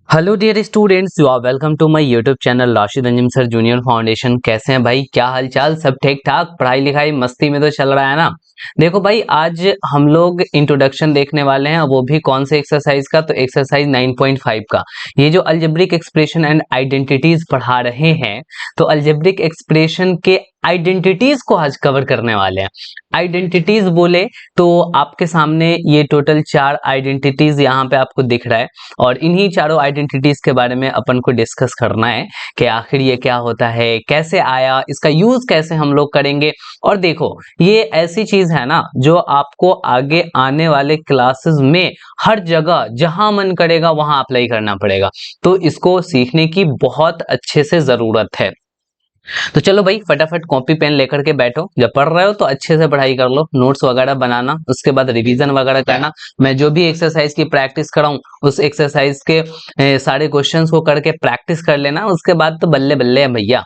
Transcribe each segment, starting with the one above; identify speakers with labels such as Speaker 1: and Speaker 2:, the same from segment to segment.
Speaker 1: Hello dear students, you are welcome to my YouTube channel Rashid Anjum sir junior foundation. कैसे हैं भाई? क्या हाल चाल? सब ठीक ठाक? पढ़ाई लिखाई मस्ती में तो चल रहा है ना? देखो भाई, आज हम लोग इंट्रोडक्शन देखने वाले हैं, वो भी कौन से एक्सरसाइज का? तो एक्सरसाइज 9.5 का। ये जो अलजेब्रिक एक्सप्रेशन एंड आइडेंटिटीज पढ़ा रहे हैं, तो अलजेब्रिक एक्सप्रेशन के आइडेंटिटीज को आज कवर करने वाले हैं। आइडेंटिटीज बोले तो आपके सामने ये टोटल 4 आइडेंटिटीज यहाँ पे आपको दिख रहा है, और इन्हीं चारों आइडेंटिटीज के बारे में अपन को डिस्कस करना है कि आखिर ये क्या होता है, कैसे आया, इसका यूज कैसे हम लोग करेंगे। और देखो, ये ऐसी चीज है ना जो आपको आगे आने वाले क्लासेस में हर जगह जहां मन करेगा वहां अप्लाई करना पड़ेगा, तो इसको सीखने की बहुत अच्छे से जरूरत है। तो चलो भाई, फटाफट कॉपी पेन लेकर के बैठो। जब पढ़ रहे हो तो अच्छे से पढ़ाई कर लो, नोट्स वगैरह बनाना, उसके बाद रिवीजन वगैरह करना। मैं जो भी एक्सरसाइज की प्रैक्टिस कराऊं, उस एक्सरसाइज के सारे क्वेश्चंस को करके प्रैक्टिस कर लेना, उसके बाद तो बल्ले बल्ले है भैया।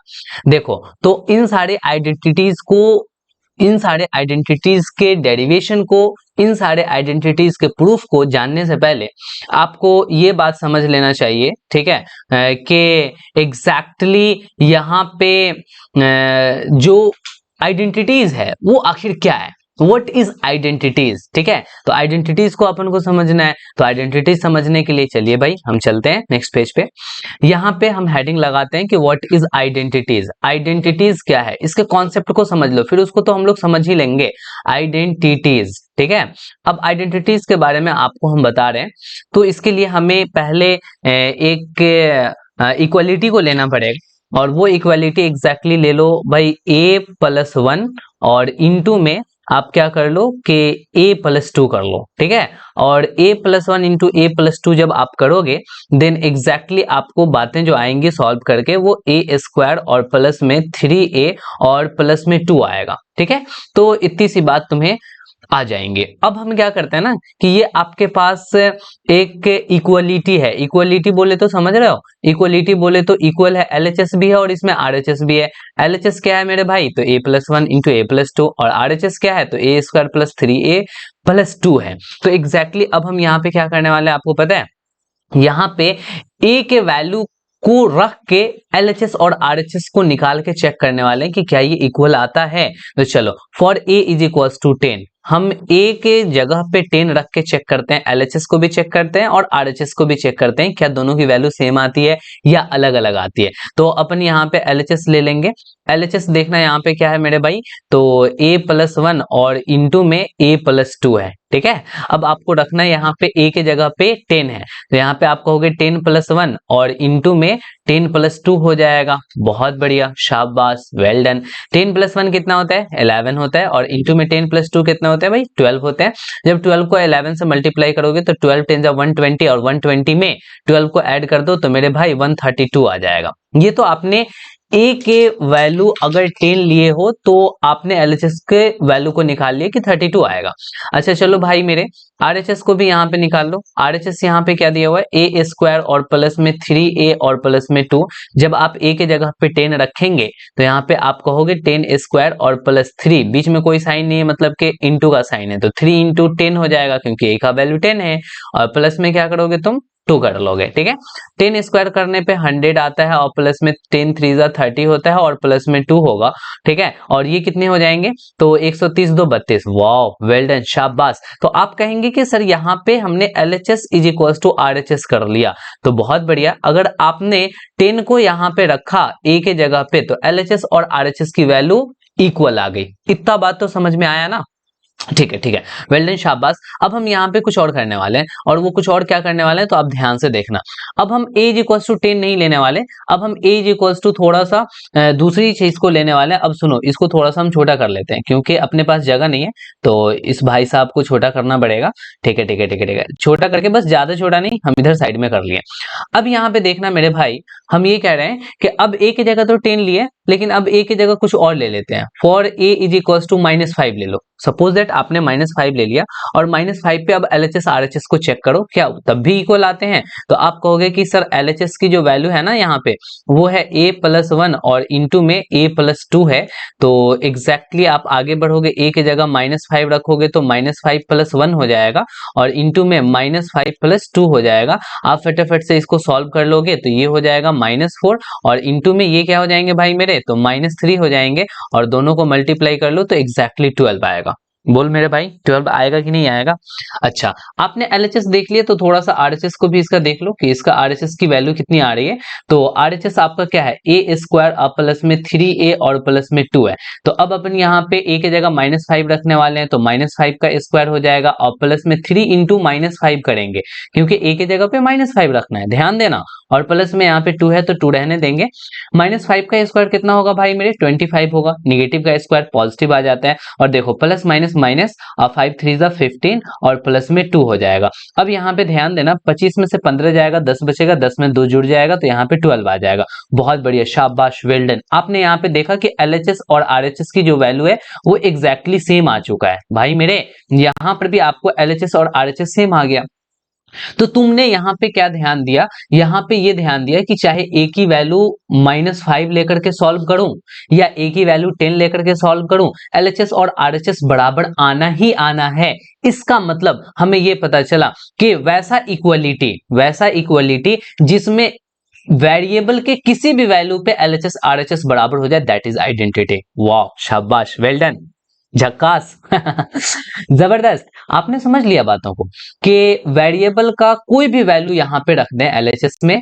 Speaker 1: देखो, तो इन सारे आइडेंटिटीज के डेरिवेशन को, इन सारे आइडेंटिटीज के प्रूफ को जानने से पहले आपको ये बात समझ लेना चाहिए, ठीक है, कि एग्जैक्टली यहाँ पे जो आइडेंटिटीज है वो आखिर क्या है। What is identities? ठीक है, तो आइडेंटिटीज को अपन को समझना है। तो आइडेंटिटीज समझने के लिए चलिए भाई हम चलते हैं नेक्स्ट पेज पे। यहाँ पे हम हेडिंग लगाते हैं कि व्हाट इज आइडेंटिटीज। आइडेंटिटीज क्या है, इसके कॉन्सेप्ट को समझ लो, फिर उसको तो हम लोग समझ ही लेंगे। आइडेंटिटीज, ठीक है। अब आइडेंटिटीज के बारे में आपको हम बता रहे हैं, तो इसके लिए हमें पहले एक इक्वलिटी को लेना पड़ेगा, और वो इक्वलिटी एग्जैक्टली ले लो भाई, a+1 और इनटू में आप क्या कर लो कि a+2 कर लो, ठीक है। और a+1 इंटू a+2 जब आप करोगे, देन एग्जैक्टली आपको बातें जो आएंगी सॉल्व करके, वो a² और प्लस में 3a और प्लस में 2 आएगा, ठीक है। तो इतनी सी बात तुम्हें आ जाएंगे। अब हम क्या करते हैं ना कि ये आपके पास एक इक्वलिटी है। इक्वलिटी बोले तो समझ रहे हो, इक्वलिटी बोले तो इक्वल है, LHS भी है और इसमें RHS भी है। LHS क्या है मेरे भाई? तो a+1 इंटू a+2, और RHS क्या है? तो a² प्लस 3a प्लस 2 है। तो एग्जैक्टली अब हम यहाँ पे क्या करने वाले हैं आपको पता है? यहाँ पे a के वैल्यू को रख के LHS और RHS को निकाल के चेक करने वाले हैं कि क्या ये इक्वल आता है। तो चलो, for a is equals to 10, हम a के जगह पे 10 रख के चेक करते हैं, LHS को भी चेक करते हैं और RHS को भी चेक करते हैं, क्या दोनों की वैल्यू सेम आती है या अलग अलग आती है। तो अपन यहाँ पे LHS ले लेंगे। LHS देखना यहाँ पे क्या है मेरे भाई? तो a+1 और इंटू में a+2 है, ठीक है। अब आपको रखना है यहाँ पे a के जगह पे 10 है, तो यहाँ पे आप कहोगे 10+1 और इंटू में 10+2 हो जाएगा। बहुत बढ़िया, शाबाश, वेल डन। 10+1 कितना होता है? 11 होता है, और इंटू में 10+2 कितना होता है भाई? 12 होते हैं। जब 12 को 11 से मल्टीप्लाई करोगे तो 12 10 120, और 120 में 12 को ऐड कर दो तो मेरे भाई 132 आ जाएगा। ये तो आपने a के वैल्यू अगर 10 लिए हो तो आपने LHS के वैल्यू को निकाल लिया कि 32 आएगा। अच्छा चलो भाई मेरे, RHS को भी यहाँ पे निकाल लो। RHS यहाँ पे क्या दिया हुआ है? a² और प्लस में 3a और प्लस में 2। जब आप a के जगह पे 10 रखेंगे तो यहाँ पे आप कहोगे 10² और प्लस 3, बीच में कोई साइन नहीं है, मतलब कि इंटू का साइन है, तो 3 इंटू 10 हो जाएगा क्योंकि a का वैल्यू 10 है, और प्लस में क्या करोगे तुम? 2 कर लोगे, ठीक है। 10 स्क्वायर करने पे 100 आता है, और प्लस में 10 3 30 होता है, और प्लस में 2 होगा, ठीक है। और ये कितने हो जाएंगे? तो 130 2 32। वाह, वेल डन, शाबाश। तो आप कहेंगे कि सर यहाँ पे हमने LHS is equals to RHS कर लिया, तो बहुत बढ़िया। अगर आपने 10 को यहाँ पे रखा a के जगह पे, तो LHS और RHS की वैल्यू इक्वल आ गई। इतना बात तो समझ में आया ना? ठीक है, ठीक है, वेल डन, शाबाश। अब हम यहाँ पे कुछ और करने वाले हैं, और वो कुछ और क्या करने वाले हैं तो आप ध्यान से देखना। अब हम a इज इक्वल्स टू 10 नहीं लेने वाले, अब हम a इज इक्वल्स टू थोड़ा सा दूसरी चीज को लेने वाले हैं। अब सुनो, इसको थोड़ा सा हम छोटा कर लेते हैं क्योंकि अपने पास जगह नहीं है, तो इस भाई साहब को छोटा करना पड़ेगा। ठीक है, ठीक है, ठीक है, ठीक है, छोटा करके, बस ज्यादा छोटा नहीं, हम इधर साइड में कर लिए। अब यहाँ पे देखना मेरे भाई, हम ये कह रहे हैं कि अब a की जगह तो 10 लिए, लेकिन अब a की जगह कुछ और ले लेते हैं। For a is equals to -5 ले लो। सपोज दैट आपने -5 ले लिया और -5 पे अब LHS RHS को चेक करो, क्या तब भी इक्वल आते हैं? तो आप कहोगे कि सर LHS की जो वैल्यू है ना यहाँ पे वो है a+1 और इंटू में a+2 है। तो एग्जैक्टली आप आगे बढ़ोगे, a की जगह -5 रखोगे तो -5+1 हो जाएगा और इंटू में -5+2 हो जाएगा। आप फटाफट से इसको सॉल्व कर लोगे तो ये हो जाएगा -4 और इंटू में ये क्या हो जाएंगे भाई मेरे, तो -3 हो जाएंगे और दोनों को मल्टीप्लाई कर लो तो एग्जैक्टली 12 आएगा। बोल मेरे भाई 12 आएगा कि नहीं आएगा? अच्छा, आपने LHS देख लिया तो थोड़ा सा RHS को भी इसका देख लो कि इसका RHS की वैल्यू कितनी आ रही है। तो RHS आपका क्या है, a² प्लस में 3a और प्लस में 2 है। तो अब अपन यहाँ पे a की जगह -5 रखने वाले हैं तो -5 का स्क्वायर हो जाएगा और प्लस में 3 इंटू -5 करेंगे क्योंकि a की जगह पे -5 रखना है, ध्यान देना। और प्लस में यहाँ पे 2 है तो 2 रहने देंगे। -5 का स्क्वायर कितना होगा भाई मेरे, 25 होगा। निगेटिव का स्क्वायर पॉजिटिव आ जाता है और देखो प्लस माइनस माइनस, 5 3 15 और प्लस में 2 हो जाएगा। अब यहाँ पे ध्यान देना, 25 में से 15 जाएगा, 10 बचेगा, 10 में 2 जुड़ जाएगा तो यहाँ पे 12 आ जाएगा। बहुत बढ़िया, शाबाश, वेल डन। आपने यहाँ पे देखा कि LHS और RHS की जो वैल्यू है वो एग्जैक्टली सेम आ चुका है भाई मेरे। यहाँ पर भी आपको LHS और RHS सेम आ गया। तो तुमने यहाँ पे क्या ध्यान दिया, यहाँ पे ये ध्यान दिया कि चाहे a की वैल्यू -5 लेकर के सॉल्व करूं या a की वैल्यू 10 लेकर के सॉल्व करूं, LHS और RHS बराबर आना ही आना है। इसका मतलब हमें ये पता चला कि वैसा इक्वलिटी जिसमें वेरिएबल के किसी भी वैल्यू पे LHS RHS बराबर हो जाए, दैट इज आइडेंटिटी। वाह, शाबाश, वेल डन, झक्कास। जबरदस्त। आपने समझ लिया बातों को कि वेरिएबल का कोई भी वैल्यू यहां पे रख दें LHS में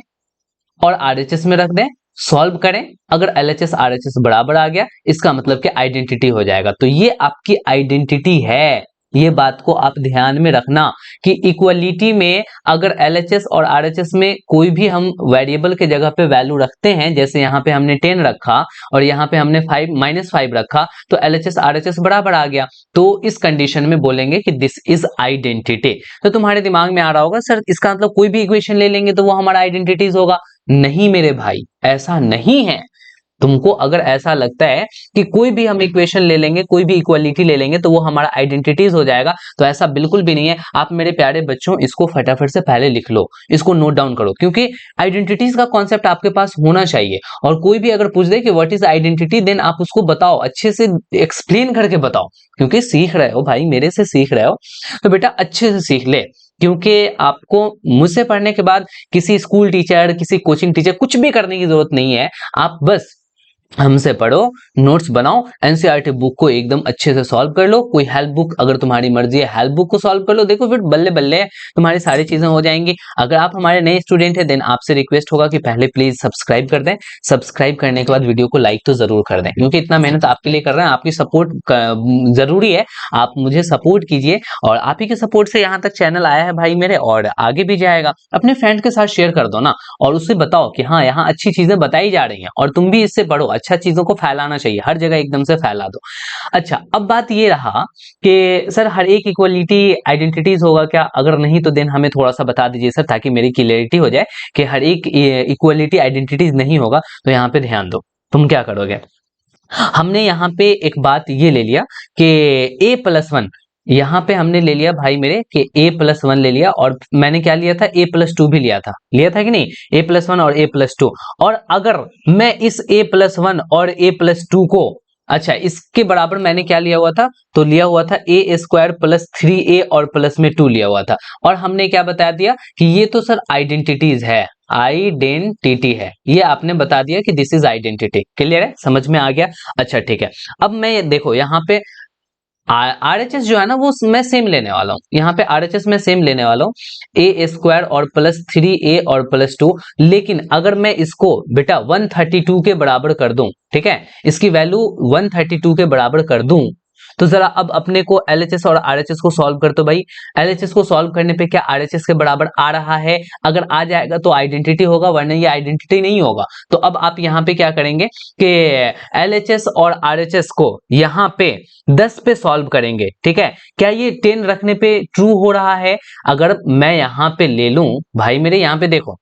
Speaker 1: और RHS में रख दें, सॉल्व करें, अगर LHS RHS बराबर आ गया इसका मतलब कि आइडेंटिटी हो जाएगा। तो ये आपकी आइडेंटिटी है। ये बात को आप ध्यान में रखना कि इक्वलिटी में अगर LHS और RHS में कोई भी हम वेरिएबल के जगह पे वैल्यू रखते हैं, जैसे यहाँ पे हमने 10 रखा और यहाँ पे हमने -5 रखा तो LHS RHS बराबर आ गया। तो इस कंडीशन में बोलेंगे कि दिस इज आइडेंटिटी। तो तुम्हारे दिमाग में आ रहा होगा सर इसका मतलब कोई भी इक्वेशन ले लेंगे तो वो हमारा आइडेंटिटीज होगा। नहीं मेरे भाई, ऐसा नहीं है। तुमको अगर ऐसा लगता है कि कोई भी हम इक्वेशन ले लेंगे, कोई भी इक्वालिटी ले लेंगे तो वो हमारा आइडेंटिटीज हो जाएगा, तो ऐसा बिल्कुल भी नहीं है। आप मेरे प्यारे बच्चों इसको फटाफट से पहले लिख लो, इसको नोट डाउन करो, क्योंकि आइडेंटिटीज का कॉन्सेप्ट आपके पास होना चाहिए। और कोई भी अगर पूछ दे कि व्हाट इज आइडेंटिटी, देन आप उसको बताओ, अच्छे से एक्सप्लेन करके बताओ, क्योंकि सीख रहे हो भाई, मेरे से सीख रहे हो तो बेटा अच्छे से सीख ले। क्योंकि आपको मुझसे पढ़ने के बाद किसी स्कूल टीचर, किसी कोचिंग टीचर कुछ भी करने की जरूरत नहीं है। आप बस हमसे पढ़ो, नोट्स बनाओ, एनसीईआरटी बुक को एकदम अच्छे से सॉल्व कर लो। कोई हेल्प बुक अगर तुम्हारी मर्जी है, हेल्प बुक को सॉल्व कर लो। देखो फिर बल्ले बल्ले तुम्हारी सारी चीजें हो जाएंगी। अगर आप हमारे नए स्टूडेंट हैं, देन आपसे रिक्वेस्ट होगा कि पहले प्लीज सब्सक्राइब कर दें। सब्सक्राइब करने के बाद वीडियो को लाइक तो जरूर कर दें, क्योंकि इतना मेहनत आपके लिए कर रहे हैं, आपकी सपोर्ट जरूरी है। आप मुझे सपोर्ट कीजिए और आप ही के सपोर्ट से यहाँ तक चैनल आया है भाई मेरे, और आगे भी जाएगा। अपने फ्रेंड के साथ शेयर कर दो ना, और उससे बताओ कि हाँ यहाँ अच्छी चीजें बताई जा रही हैं और तुम भी इससे पढ़ो। अच्छा चीजों को फैलाना चाहिए, हर जगह एकदम से फैला दो। अच्छा, अब बात ये रहा कि सर हर एक इक्वलिटी आइडेंटिटीज होगा क्या? अगर नहीं तो देन हमें थोड़ा सा बता दीजिए सर, ताकि मेरी क्लियरिटी हो जाए कि हर एक इक्वलिटी आइडेंटिटीज नहीं होगा। तो यहाँ पे ध्यान दो, तुम क्या करोगे। हमने यहाँ पे एक बात ये ले लिया कि a+1, यहाँ पे हमने ले लिया भाई मेरे कि a+1 ले लिया, और मैंने क्या लिया था, a+2 भी लिया था कि नहीं, a+1 और a+2। और अगर मैं इस a+1 और a+2 को, अच्छा इसके बराबर मैंने क्या लिया हुआ था, तो लिया हुआ था a² प्लस 3a और प्लस में 2 लिया हुआ था। और हमने क्या बता दिया कि ये तो सर आइडेंटिटीज है, आइडेंटिटी है, ये आपने बता दिया कि दिस इज आइडेंटिटी। क्लियर है, समझ में आ गया? अच्छा ठीक है। अब मैं देखो यहाँ पे RHS जो है ना वो मैं सेम लेने वाला हूँ, यहाँ पे RHS में सेम लेने वाला हूँ, a² और प्लस 3a और प्लस 2। लेकिन अगर मैं इसको बेटा 132 के बराबर कर दूं, ठीक है, इसकी वैल्यू 132 के बराबर कर दूं, तो जरा अब अपने को LHS और RHS को सॉल्व कर। तो भाई LHS को सॉल्व करने पे क्या RHS के बराबर आ रहा है? अगर आ जाएगा तो आइडेंटिटी होगा, वरना ये आइडेंटिटी नहीं होगा। तो अब आप यहाँ पे क्या करेंगे कि LHS और RHS को यहाँ पे 10 पे सॉल्व करेंगे, ठीक है। क्या ये 10 रखने पे ट्रू हो रहा है? अगर मैं यहाँ पे ले लूं भाई मेरे, यहाँ पे देखो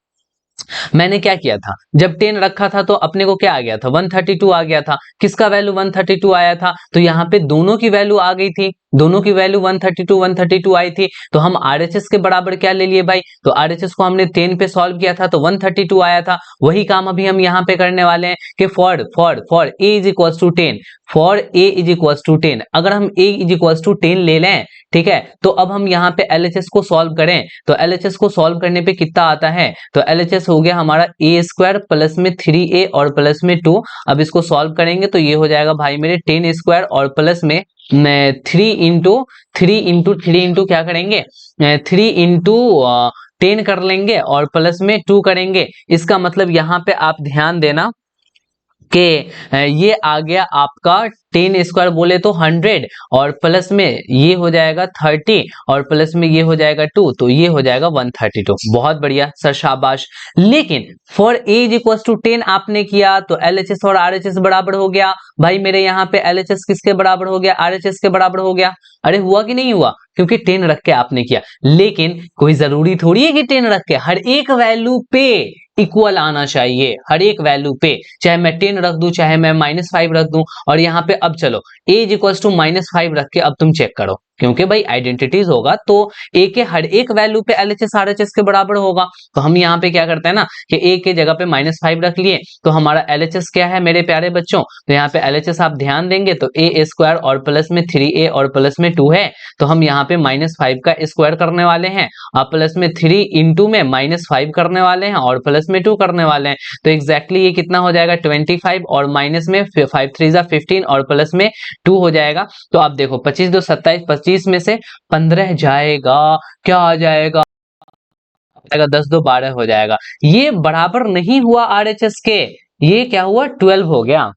Speaker 1: मैंने क्या किया था, जब 10 रखा था तो अपने को क्या आ गया था, 132 आ गया था। किसका वैल्यू 132 आया था, तो यहाँ पे दोनों की वैल्यू आ गई थी, दोनों की वैल्यू 132 आई थी। तो हम आरएचएस के बराबर क्या ले लिए भाई, तो आरएचएस को हमने 10 पे सॉल्व किया था तो 132 आया था। वही काम अभी हम यहाँ पे करने वाले हैं कि for A is equal to 10, for A is equal to 10, अगर हम ए इज इक्वल टू 10 ले लें, ठीक है, तो अब हम यहाँ पे एलएचएस को सॉल्व करें, तो एलएचएस को सॉल्व करने पे कितना आता है, तो एलएचएस हो गया हमारा ए स्क्वायर प्लस में 3a और प्लस में 2। अब इसको सॉल्व करेंगे तो ये हो जाएगा भाई मेरे 10 स्क्वायर और प्लस में 3 इंटू क्या करेंगे, 3 इंटू 10 कर लेंगे और प्लस में 2 करेंगे। इसका मतलब यहाँ पे आप ध्यान देना कि ये आ गया आपका 10 स्क्वायर बोले तो 100 और प्लस में ये हो जाएगा 30 और प्लस में ये हो जाएगा 2, तो ये हो जाएगा 132। बहुत बढ़िया सर, शाबाश। लेकिन for A is equal to 10 आपने किया तो एलएचएस और आरएचएस बराबर हो गया। भाई मेरे यहाँ पे एलएचएस किसके बराबर हो गया, आरएचएस के बराबर हो गया। अरे हुआ कि नहीं हुआ, क्योंकि 10 रख के आपने किया। लेकिन कोई जरूरी थोड़ी है कि 10 रख के हर एक वैल्यू पे इक्वल आना चाहिए, हर एक वैल्यू पे, चाहे मैं 10 रख दूं चाहे मैं -5 रख दूं। और यहाँ पे अब चलो a इज इक्वल टू -5 रख के अब तुम चेक करो, क्योंकि भाई आइडेंटिटीज होगा तो a के हर एक वैल्यू पे एलएचएस आरएचएस के बराबर होगा। तो हम यहाँ पे क्या करते हैं ना कि a के जगह पे -5 रख लिए, तो हमारा एलएचएस क्या है मेरे प्यारे बच्चों, तो यहाँ पे एलएचएस आप ध्यान देंगे तो a स्क्वायर और प्लस में 3a और प्लस में 2 है, तो हम यहाँ पे -5 का स्क्वायर करने वाले हैं और प्लस में 3 इंटू में -5 करने वाले हैं और प्लस में 2 करने वाले हैं। तो एग्जैक्टली ये कितना हो जाएगा 25 और माइनस में 5 3 15 और प्लस में 2 हो जाएगा। तो आप देखो 25 2 27, 25 में से 15 जाएगा, क्या आ जाएगा, 10 2 12 हो जाएगा। ये बराबर नहीं हुआ आरएचएस के, ये क्या हुआ 12 हो गया।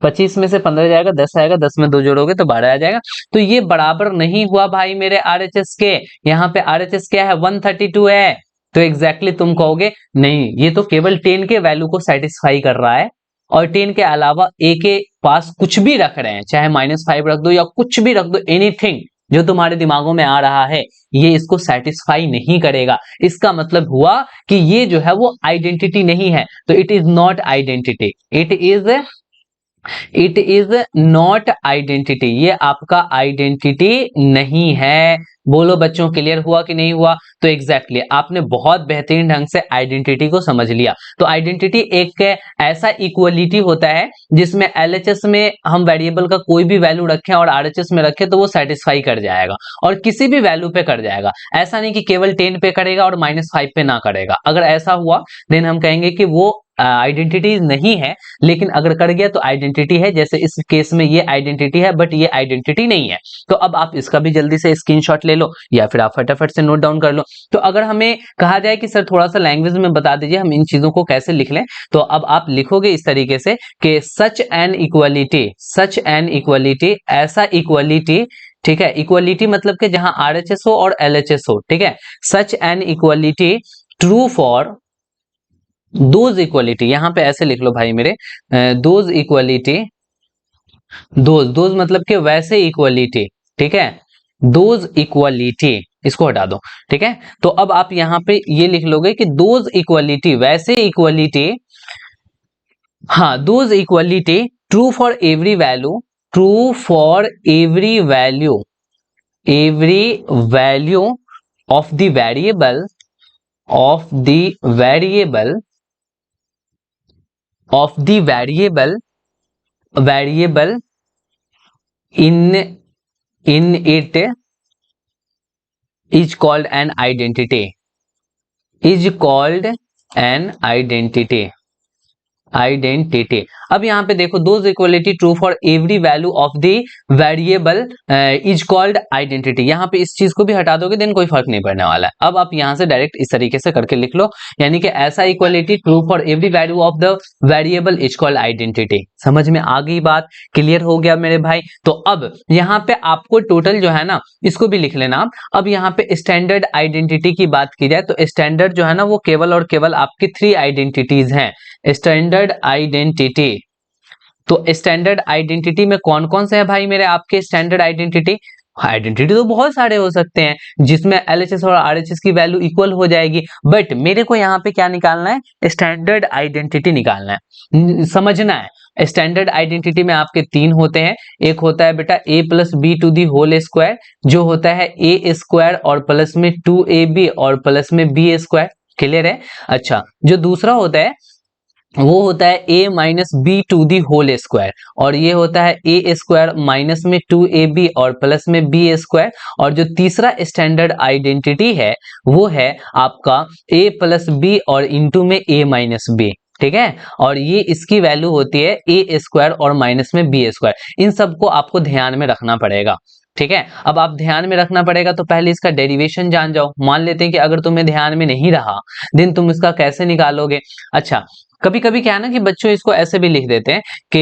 Speaker 1: 25 में से 15 जाएगा, 10 आएगा, 10 में 2 जोड़ोगे तो 12 आ जाएगा। तो ये बराबर नहीं हुआ भाई मेरे आरएचएस के। यहाँ पे आरएचएस क्या है 132 है। तो एग्जैक्टली तुम कहोगे नहीं, ये तो केवल 10 के वैल्यू को सेटिस्फाई कर रहा है और 10 के अलावा ए के पास कुछ भी रख रहे हैं, चाहे -5 रख दो या कुछ भी रख दो, एनीथिंग जो तुम्हारे दिमागों में आ रहा है, ये इसको सेटिस्फाई नहीं करेगा। इसका मतलब हुआ कि ये जो है वो आइडेंटिटी नहीं है। तो it is not identity, it is not identity, ये आपका आइडेंटिटी नहीं है। बोलो बच्चों, क्लियर हुआ कि नहीं हुआ। तो एग्जैक्टली आपने बहुत बेहतरीन ढंग से आइडेंटिटी को समझ लिया। तो आइडेंटिटी एक ऐसा इक्वलिटी होता है जिसमें एलएचएस में हम वेरिएबल का कोई भी वैल्यू रखें और आरएचएस में रखें तो वो सेटिस्फाई कर जाएगा और किसी भी वैल्यू पे कर जाएगा। ऐसा नहीं कि केवल 10 पे करेगा और -5 पे ना करेगा। अगर ऐसा हुआ देन हम कहेंगे कि वो आइडेंटिटी नहीं है, लेकिन अगर कर गया तो आइडेंटिटी है। जैसे इस केस में ये आइडेंटिटी है बट ये आइडेंटिटी नहीं है। तो अब आप इसका भी जल्दी से स्क्रीनशॉट ले लो या फिर आप फटाफट से नोट डाउन कर लो। तो अगर हमें कहा जाए कि सर थोड़ा सा लैंग्वेज में बता दीजिए हम इन चीजों को कैसे लिख लें, तो अब आप लिखोगे इस तरीके से कि सच एन इक्वलिटी, ऐसा इक्वलिटी, ठीक है, इक्वलिटी मतलब कि जहां आरएचएस हो और एलएचएस हो, ठीक है, such an equality true for those equality, यहां पे ऐसे लिख लो भाई मेरे, दोज इक्वलिटी, दोज मतलब कि वैसे इक्वलिटी, ठीक है, दोज इक्वलिटी, इसको हटा दो, ठीक है। तो अब आप यहां पे ये लिख लोगे कि दोज इक्वलिटी, वैसे इक्वलिटी, हाँ, those equality true for every value, true for every value of the variable, of the variable, of the variable in it is called an identity, identity. अब यहाँ पे देखो those equality true for every value of the variable is called identity. यहाँ पे इस चीज को भी हटा दोगे देन कोई फर्क नहीं पड़ने वाला है। अब आप यहाँ से डायरेक्ट इस तरीके से करके लिख लो, यानी कि ऐसा equality true for every value of the variable is called identity. समझ में आ गई बात, क्लियर हो गया मेरे भाई। तो अब यहाँ पे आपको टोटल जो है ना इसको भी लिख लेना आप। अब यहाँ पे स्टैंडर्ड आइडेंटिटी की बात की जाए तो स्टैंडर्ड जो है ना वो केवल और केवल आपकी 3 आइडेंटिटीज हैं। स्टैंडर्ड आइडेंटिटी, तो स्टैंडर्ड आइडेंटिटी में कौन कौन से हैं भाई मेरे आपके स्टैंडर्ड आइडेंटिटी, आइडेंटिटी तो बहुत सारे हो सकते हैं जिसमें एलएचएस और आरएचएस की वैल्यू इक्वल हो जाएगी, बट मेरे को यहाँ पे क्या निकालना है, स्टैंडर्ड आइडेंटिटी निकालना है, समझना है। स्टैंडर्ड आइडेंटिटी में आपके तीन होते हैं, एक होता है बेटा a plus B to the whole square, जो होता है a स्क्वायर और प्लस में 2ab और प्लस में b स्क्वायर। क्लियर है? अच्छा, जो दूसरा होता है वो होता है a minus B to the whole square, और ये होता है a स्क्वायर माइनस में 2ab और प्लस में b स्क्वायर। और जो तीसरा स्टैंडर्ड आइडेंटिटी है वो है आपका a प्लस बी और इंटू में a माइनस बी। ठीक है, और ये इसकी वैल्यू होती है a स्क्वायर और माइनस में b स्क्वायर। इन सबको आपको ध्यान में रखना पड़ेगा। ठीक है, अब आप ध्यान में रखना पड़ेगा तो पहले इसका डेरिवेशन जान जाओ। मान लेते हैं कि अगर तुम्हें ध्यान में नहीं रहा देन तुम इसका कैसे निकालोगे। अच्छा, कभी कभी क्या है ना कि बच्चों इसको ऐसे भी लिख देते हैं कि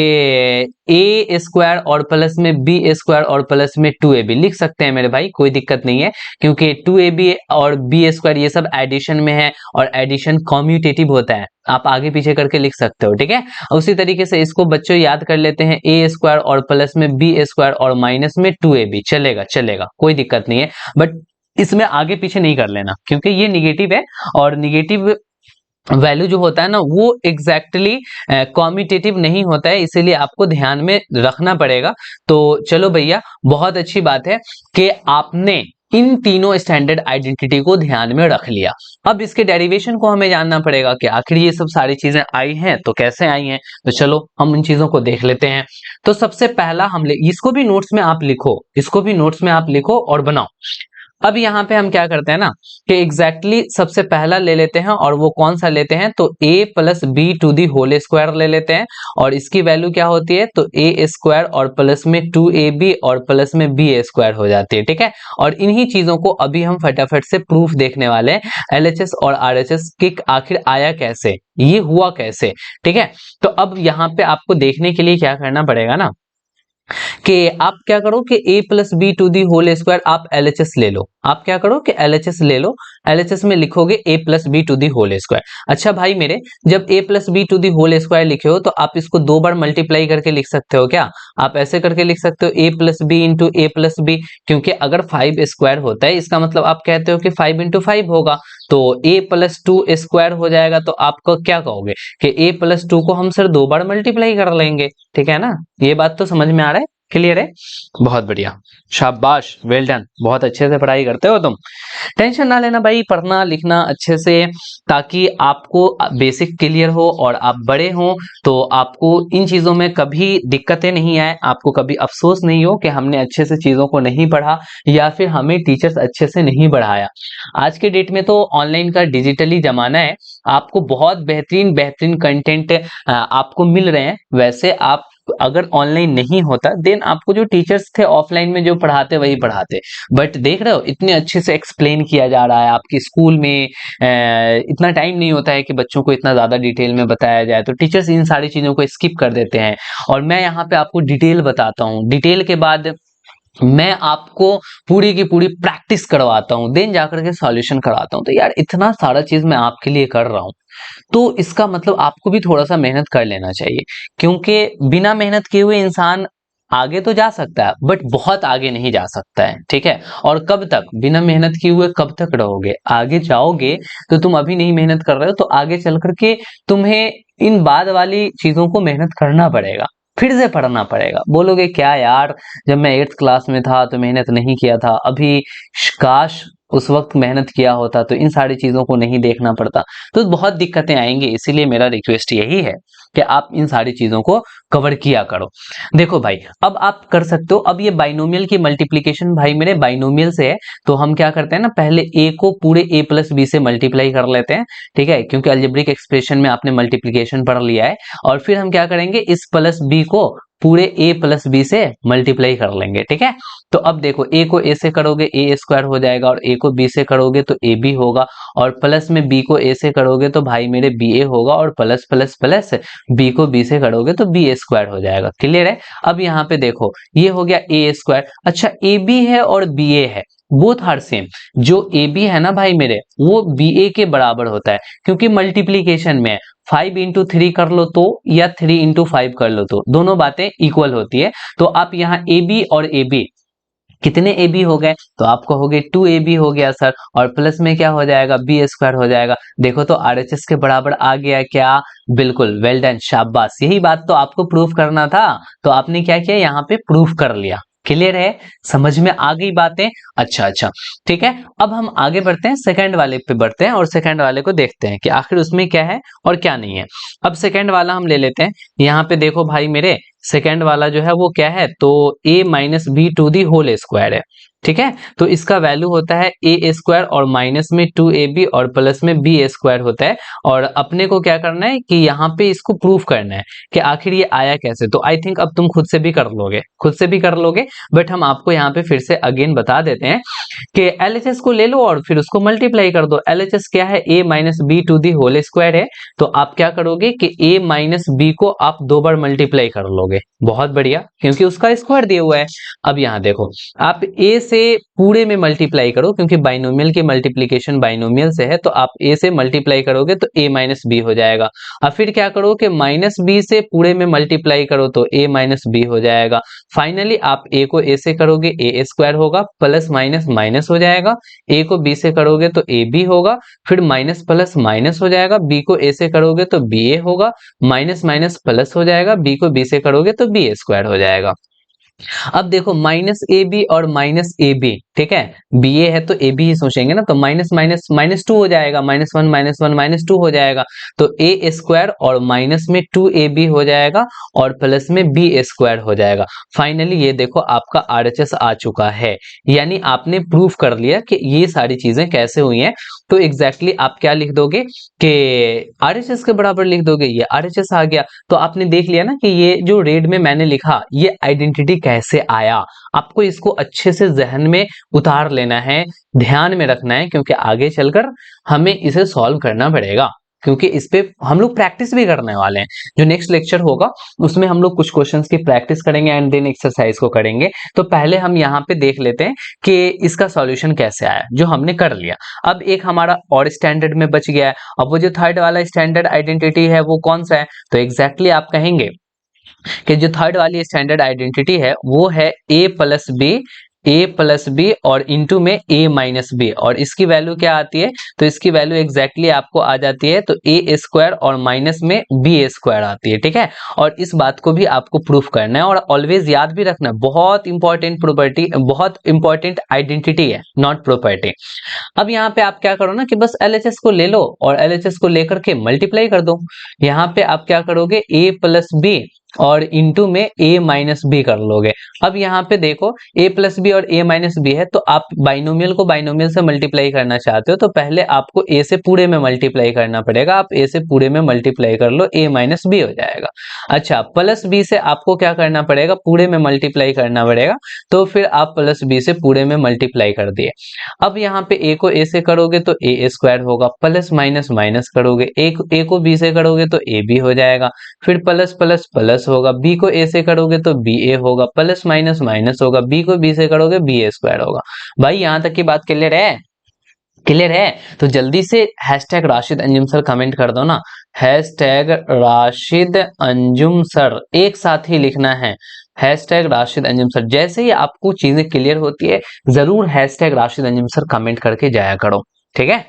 Speaker 1: ए स्क्वायर और प्लस में बी स्क्वायर और प्लस में 2ab लिख सकते हैं मेरे भाई, कोई दिक्कत नहीं है, क्योंकि 2ab और बी स्क्वायर ये सब एडिशन में है और एडिशन कॉम्यूटेटिव होता है, आप आगे पीछे करके लिख सकते हो। ठीक है, उसी तरीके से इसको बच्चों याद कर लेते हैं, ए स्क्वायर और प्लस में बी स्क्वायर और माइनस में 2ab, चलेगा चलेगा, कोई दिक्कत नहीं है, बट इसमें आगे पीछे नहीं कर लेना क्योंकि ये निगेटिव है और निगेटिव वैल्यू जो होता है ना वो एग्जैक्टली कॉम्यूटेटिव नहीं होता है, इसीलिए आपको ध्यान में रखना पड़ेगा। तो चलो भैया, बहुत अच्छी बात है कि आपने इन तीनों स्टैंडर्ड आइडेंटिटी को ध्यान में रख लिया। अब इसके डेरिवेशन को हमें जानना पड़ेगा कि आखिर ये सब सारी चीजें आई हैं तो कैसे आई हैं। तो चलो हम इन चीजों को देख लेते हैं। तो सबसे पहला इसको भी नोट्स में आप लिखो, इसको भी नोट्स में आप लिखो और बनाओ। अब यहाँ पे हम क्या करते हैं ना कि एग्जैक्टली सबसे पहला ले लेते हैं, और वो कौन सा लेते हैं, तो a plus B to the whole square ले लेते हैं, और इसकी वैल्यू क्या होती है, तो a स्क्वायर और प्लस में 2ab और प्लस में b स्क्वायर हो जाती है। ठीक है, और इन्हीं चीजों को अभी हम फटाफट से प्रूफ देखने वाले हैं, एलएचएस और आरएचएस की आखिर आया कैसे, ये हुआ कैसे। ठीक है, तो अब यहाँ पे आपको देखने के लिए क्या करना पड़ेगा ना कि आप क्या करो कि a plus B to the whole square आप एलएचएस ले लो। आप क्या करो कि एलएचएस ले लो, एलएचएस में लिखोगे a plus B to the whole square. अच्छा भाई मेरे, जब a plus B to the whole square लिखे हो तो आप इसको दो बार मल्टीप्लाई करके लिख सकते हो क्या? आप ऐसे करके लिख सकते हो a plus B into A plus B, क्योंकि अगर 5 स्क्वायर होता है इसका मतलब आप कहते हो कि 5 इंटू 5 होगा, तो a प्लस 2 स्क्वायर हो जाएगा। तो आपको क्या कहोगे कि a प्लस 2 को हम सर दो बार मल्टीप्लाई कर लेंगे। ठीक है ना, ये बात तो समझ में आ रहा है, क्लियर है? बहुत बढ़िया, शाबाश, वेल डन, बहुत अच्छे से पढ़ाई करते हो तुम। टेंशन ना लेना भाई, पढ़ना लिखना अच्छे से, ताकि आपको बेसिक क्लियर हो और आप बड़े हो तो आपको इन चीजों में कभी दिक्कतें नहीं आए, आपको कभी अफसोस नहीं हो कि हमने अच्छे से चीजों को नहीं पढ़ा या फिर हमें टीचर्स अच्छे से नहीं पढ़ाया। आज के डेट में तो ऑनलाइन का डिजिटली जमाना है, आपको बहुत बेहतरीन बेहतरीन कंटेंट आपको मिल रहे हैं। वैसे आप अगर ऑनलाइन नहीं होता देन आपको जो टीचर्स थे ऑफलाइन में जो पढ़ाते वही पढ़ाते, बट देख रहे हो इतने अच्छे से एक्सप्लेन किया जा रहा है। आपके स्कूल में इतना टाइम नहीं होता है कि बच्चों को इतना ज्यादा डिटेल में बताया जाए, तो टीचर्स इन सारी चीजों को स्किप कर देते हैं, और मैं यहाँ पे आपको डिटेल बताता हूँ। डिटेल के बाद मैं आपको पूरी की पूरी प्रैक्टिस करवाता हूँ, देन जाकर के सॉल्यूशन कराता हूँ। तो यार इतना सारा चीज मैं आपके लिए कर रहा हूँ तो इसका मतलब आपको भी थोड़ा सा मेहनत कर लेना चाहिए, क्योंकि बिना मेहनत किए हुए इंसान आगे तो जा सकता है बट बहुत आगे नहीं जा सकता है। ठीक है, और कब तक बिना मेहनत किए हुए कब तक रहोगे, आगे जाओगे तो तुम अभी नहीं मेहनत कर रहे हो तो आगे चल करके तुम्हें इन बाद वाली चीजों को मेहनत करना पड़ेगा, फिर से पढ़ना पड़ेगा। बोलोगे क्या यार, जब मैं 8th क्लास में था तो मेहनत नहीं किया था, अभी काश उस वक्त मेहनत किया होता तो इन सारी चीजों को नहीं देखना पड़ता। तो बहुत दिक्कतें आएंगी, इसीलिए मेरा रिक्वेस्ट यही है कि आप इन सारी चीजों को कवर किया करो। देखो भाई, अब आप कर सकते हो, अब ये बाइनोमियल की मल्टीप्लीकेशन भाई मेरे बाइनोमियल से है, तो हम क्या करते हैं ना, पहले a को पूरे a प्लस बी से मल्टीप्लाई कर लेते हैं। ठीक है, क्योंकि अलजेब्रिक एक्सप्रेशन में आपने मल्टीप्लीकेशन पढ़ लिया है, और फिर हम क्या करेंगे, इस प्लस बी को पूरे a प्लस बी से मल्टीप्लाई कर लेंगे। ठीक है, तो अब देखो a को a से करोगे a स्क्वायर हो जाएगा, और a को b से करोगे तो a b होगा, और प्लस में b को a से करोगे तो भाई मेरे ba होगा, और प्लस प्लस प्लस b को b से करोगे तो b स्क्वायर हो जाएगा। क्लियर है? अब यहाँ पे देखो ये हो गया a स्क्वायर। अच्छा, ab है और ba है, बोथ आर सेम। जो ab है ना भाई मेरे, वो ba के बराबर होता है, क्योंकि मल्टीप्लीकेशन में है। 5 इंटू 3 कर लो तो, या 3 इंटू 5 कर लो तो, दोनों बातें इक्वल होती है। तो आप यहाँ ab और ab कितने ए बी हो गए, तो आप कहोगे 2ab हो गया सर, और प्लस में क्या हो जाएगा, बी स्क्वायर हो जाएगा। देखो तो आरएचएस के बराबर आ गया क्या, बिल्कुल, वेल डन, शाबाश, यही बात तो आपको प्रूफ करना था, तो आपने क्या किया, यहाँ पे प्रूफ कर लिया। क्लियर है, समझ में आ गई बातें। अच्छा अच्छा, ठीक है, अब हम आगे बढ़ते हैं, सेकंड वाले पे बढ़ते हैं और सेकंड वाले को देखते हैं कि आखिर उसमें क्या है और क्या नहीं है। अब सेकंड वाला हम ले लेते हैं। यहाँ पे देखो भाई मेरे, सेकंड वाला जो है वो क्या है, तो a minus B to the whole square है, ठीक है। तो इसका वैल्यू होता है ए स्क्वायर और माइनस में 2ab और प्लस में बी स्क्वायर होता है। और अपने को क्या करना है कि यहाँ पे इसको प्रूफ करना है कि आखिर ये आया कैसे। तो आई थिंक अब तुम खुद से भी कर लोगे, खुद से भी कर लोगे, बट हम आपको यहाँ पे फिर से अगेन बता देते हैं कि एलएचएस को ले लो और फिर उसको मल्टीप्लाई कर दो। एलएचएस क्या है, a minus B to the whole square है। तो आप क्या करोगे कि a माइनस बी को आप 2 बार मल्टीप्लाई कर लोगे, बहुत बढ़िया, क्योंकि उसका स्क्वायर दिया हुआ है। अब यहाँ देखो, आप a से पूरे में मल्टीप्लाई करो, क्योंकि बाइनोमियल की मल्टीप्लीकेशन बाइनोमियल से है, तो आप a से मल्टीप्लाई करोगे तो a माइनस बी हो जाएगा। अब फिर क्या करो कि माइनस बी से पूरे में मल्टीप्लाई करो तो a माइनस बी हो जाएगा। फाइनली आप a को a से करोगे a स्क्वायर होगा, प्लस माइनस माइनस हो जाएगा, a को b से करोगे तो a b होगा, फिर माइनस प्लस माइनस हो जाएगा, b को a से करोगे तो b a होगा, माइनस माइनस प्लस हो जाएगा, b को b से करोगे तो b स्क्वायर हो जाएगा। अब देखो माइनस ए बी और माइनस ए बी, ठीक है, बी ए है तो ए बी ही सोचेंगे ना, तो माइनस माइनस माइनस 2 हो जाएगा, -1 माइनस 2 हो जाएगा, तो ए स्क्वायर और माइनस में 2ab हो जाएगा और प्लस में बी स्क्वायर हो जाएगा। फाइनली ये देखो आपका आरएचएस आ चुका है, यानी आपने प्रूफ कर लिया कि ये सारी चीजें कैसे हुई हैं। तो एग्जैक्टली आप क्या लिख दोगे कि आरएचएस के बराबर लिख दोगे, ये आरएचएस आ गया। तो आपने देख लिया ना कि ये जो रेड में मैंने लिखा, ये आइडेंटिटी कैसे आया। आपको इसको अच्छे से जहन में उतार लेना है, ध्यान में रखना है, क्योंकि आगे चलकर हमें इसे सॉल्व करना पड़ेगा, क्योंकि इस पे हम लोग प्रैक्टिस भी करने वाले हैं। जो नेक्स्ट लेक्चर होगा उसमें हम लोग कुछ क्वेश्चंस की प्रैक्टिस करेंगे एंड देन एक्सरसाइज को करेंगे। तो पहले हम यहाँ पे देख लेते हैं कि इसका सॉल्यूशन कैसे आया, जो हमने कर लिया। अब एक हमारा और स्टैंडर्ड में बच गया है। अब वो जो थर्ड वाला स्टैंडर्ड आइडेंटिटी है वो कौन सा है, तो एग्जैक्टली आप कहेंगे कि जो थर्ड वाली स्टैंडर्ड आइडेंटिटी है वो है ए प्लस बी और इनटू में ए माइनस बी, और इसकी वैल्यू क्या आती है, तो इसकी वैल्यू एग्जैक्टली आपको आ जाती है तो ए स्क्वायर और माइनस में बी स्क्वायर आती है, ठीक है। और इस बात को भी आपको प्रूफ करना है, और ऑलवेज याद भी रखना, बहुत इंपॉर्टेंट प्रॉपर्टी, बहुत इंपॉर्टेंट आइडेंटिटी है, नॉट प्रॉपर्टी। अब यहाँ पे आप क्या करो ना कि बस एलएचएस को ले लो और एलएचएस को लेकर के मल्टीप्लाई कर दो। यहाँ पे आप क्या करोगे, ए प्लस बी और इनटू में a माइनस बी कर लोगे। अब यहाँ पे देखो a प्लस बी और a माइनस बी है, तो आप बाइनोमियल को बाइनोमियल से मल्टीप्लाई करना चाहते हो तो पहले आपको a से पूरे में मल्टीप्लाई करना पड़ेगा। आप a से पूरे में मल्टीप्लाई कर लो, a माइनस बी हो जाएगा। अच्छा, प्लस b से आपको क्या करना पड़ेगा, पूरे में मल्टीप्लाई करना पड़ेगा, तो फिर आप प्लस b से पूरे में मल्टीप्लाई कर दिए। अब यहाँ पे a को a से करोगे तो a स्क्वायर होगा, प्लस माइनस माइनस करोगे, a को b से करोगे तो a b हो जाएगा, फिर प्लस प्लस प्लस होगा, b को a से करोगे तो बी ए होगा, प्लस माइनस माइनस होगा, b को b से करोगे बी ए स्क्वायर होगा। भाई यहाँ तक की बात क्लियर है, क्लियर है? तो जल्दी से hashtag Rashid Anjum sir comment कर दो ना, हैशटैग राशिद अंजुम सर एक साथ ही लिखना है, हैशटैग राशिद अंजुम सर। जैसे ही आपको चीजें क्लियर होती है जरूर hashtag Rashid Anjum sir comment करके जाया करो, ठीक है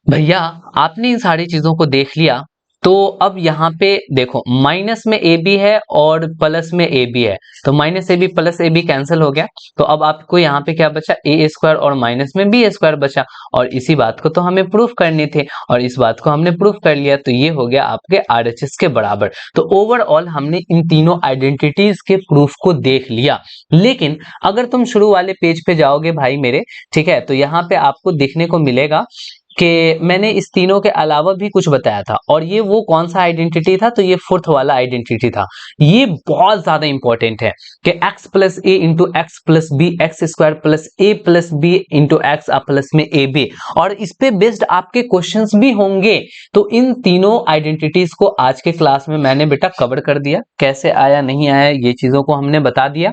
Speaker 1: भैया। आपने इन सारी चीजों को देख लिया, तो अब यहाँ पे देखो माइनस में ए बी है और प्लस में ए बी है, तो minus A B plus A B cancel हो गया, तो अब आपको यहाँ पे क्या बचा, ए स्क्वायर और माइनस में बी स्क्वायर बचा, और इसी बात को तो हमें प्रूफ करनी थी और इस बात को हमने प्रूफ कर लिया, तो ये हो गया आपके आरएचएस के बराबर। तो ओवरऑल हमने इन तीनों आइडेंटिटीज के प्रूफ को देख लिया। लेकिन अगर तुम शुरू वाले पेज पे जाओगे भाई मेरे, ठीक है, तो यहाँ पे आपको देखने को मिलेगा कि मैंने इस तीनों के अलावा भी कुछ बताया था, और ये वो कौन सा आइडेंटिटी था, तो ये फोर्थ वाला आइडेंटिटी था। ये बहुत ज्यादा इंपॉर्टेंट है कि x plus a into x plus b x square plus a plus B into x plus में ए बी, और इस पे बेस्ड आपके क्वेश्चंस भी होंगे। तो इन तीनों आइडेंटिटीज को आज के क्लास में मैंने बेटा कवर कर दिया, कैसे आया नहीं आया ये चीजों को हमने बता दिया।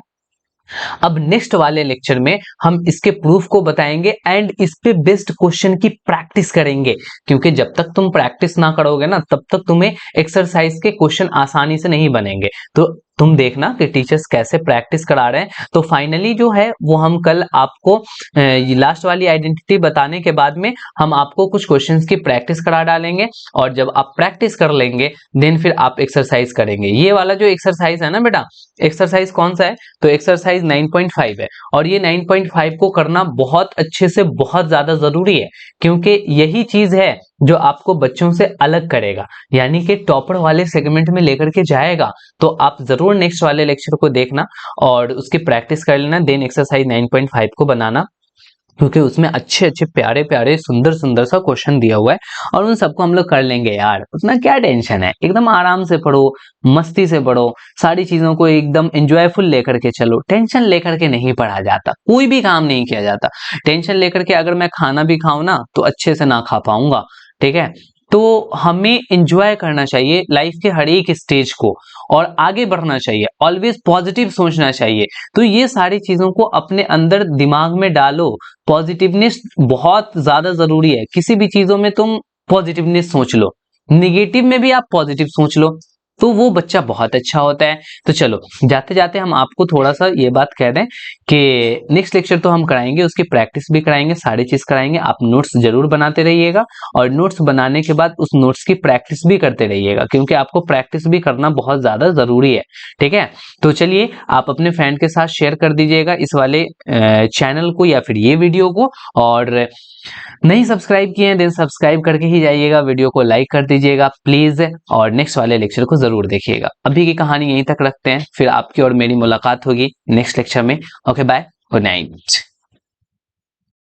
Speaker 1: अब नेक्स्ट वाले लेक्चर में हम इसके प्रूफ को बताएंगे एंड इस पे बेस्ड क्वेश्चन की प्रैक्टिस करेंगे, क्योंकि जब तक तुम प्रैक्टिस ना करोगे ना तब तक तुम्हें एक्सरसाइज के क्वेश्चन आसानी से नहीं बनेंगे। तो तुम देखना कि टीचर्स कैसे प्रैक्टिस करा रहे हैं। तो फाइनली जो है वो हम कल आपको लास्ट वाली आइडेंटिटी बताने के बाद में हम आपको कुछ क्वेश्चंस की प्रैक्टिस करा डालेंगे, और जब आप प्रैक्टिस कर लेंगे देन फिर आप एक्सरसाइज करेंगे। ये वाला जो एक्सरसाइज है ना बेटा, एक्सरसाइज कौन सा है, तो एक्सरसाइज 9.5 है, और ये 9.5 को करना बहुत अच्छे से बहुत ज्यादा जरूरी है, क्योंकि यही चीज है जो आपको बच्चों से अलग करेगा, यानी कि टॉपर वाले सेगमेंट में लेकर के जाएगा। तो आप जरूर नेक्स्ट वाले लेक्चर को देखना और उसकी प्रैक्टिस कर लेना, देन एक्सरसाइज 9.5 को बनाना, क्योंकि उसमें अच्छे अच्छे प्यारे प्यारे सुंदर सुंदर सा क्वेश्चन दिया हुआ है, और उन सबको हम लोग कर लेंगे यार। उसमें क्या टेंशन है, एकदम आराम से पढ़ो, मस्ती से पढ़ो, सारी चीजों को एकदम एंजॉयफुल लेकर के चलो। टेंशन लेकर के नहीं पढ़ा जाता, कोई भी काम नहीं किया जाता। टेंशन लेकर के अगर मैं खाना भी खाऊं ना तो अच्छे से ना खा पाऊंगा, ठीक है। तो हमें एंजॉय करना चाहिए लाइफ के हर एक स्टेज को, और आगे बढ़ना चाहिए, ऑलवेज पॉजिटिव सोचना चाहिए। तो ये सारी चीजों को अपने अंदर दिमाग में डालो। पॉजिटिवनेस बहुत ज्यादा जरूरी है, किसी भी चीजों में तुम पॉजिटिवनेस सोच लो, निगेटिव में भी आप पॉजिटिव सोच लो, तो वो बच्चा बहुत अच्छा होता है। तो चलो जाते जाते हम आपको थोड़ा सा ये बात कह दें कि नेक्स्ट लेक्चर तो हम कराएंगे, उसकी प्रैक्टिस भी कराएंगे, सारी चीज कराएंगे। आप नोट्स जरूर बनाते रहिएगा, और नोट्स बनाने के बाद उस नोट्स की प्रैक्टिस भी करते रहिएगा, क्योंकि आपको प्रैक्टिस भी करना बहुत ज्यादा जरूरी है, ठीक है। तो चलिए आप अपने फ्रेंड के साथ शेयर कर दीजिएगा इस वाले चैनल को या फिर ये वीडियो को, और नहीं सब्सक्राइब किए हैं देन सब्सक्राइब करके ही जाइएगा, वीडियो को लाइक कर दीजिएगा प्लीज, और नेक्स्ट वाले लेक्चर को जरूर देखिएगा। अभी की कहानी यहीं तक रखते हैं, फिर आपकी और मेरी मुलाकात होगी नेक्स्ट लेक्चर में। Okay bye, good night.